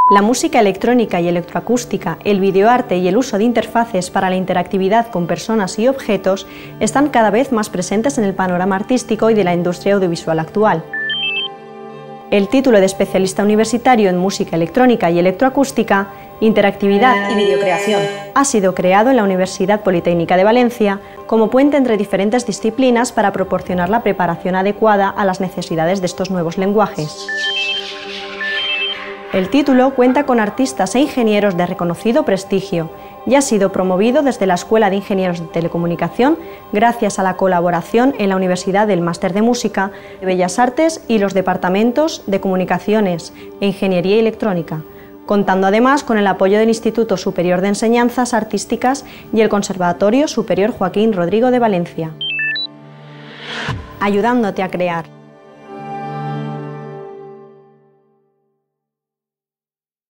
La música electrónica y electroacústica, el videoarte y el uso de interfaces para la interactividad con personas y objetos están cada vez más presentes en el panorama artístico y de la industria audiovisual actual. El título de especialista universitario en música electrónica y electroacústica, interactividad y videocreación ha sido creado en la Universidad Politécnica de Valencia como puente entre diferentes disciplinas para proporcionar la preparación adecuada a las necesidades de estos nuevos lenguajes. El título cuenta con artistas e ingenieros de reconocido prestigio y ha sido promovido desde la Escuela de Ingenieros de Telecomunicación gracias a la colaboración en la Universidad del Máster de Música, de Bellas Artes y los departamentos de Comunicaciones e Ingeniería Electrónica, contando además con el apoyo del Instituto Superior de Enseñanzas Artísticas y el Conservatorio Superior Joaquín Rodrigo de Valencia. Ayudándote a crear.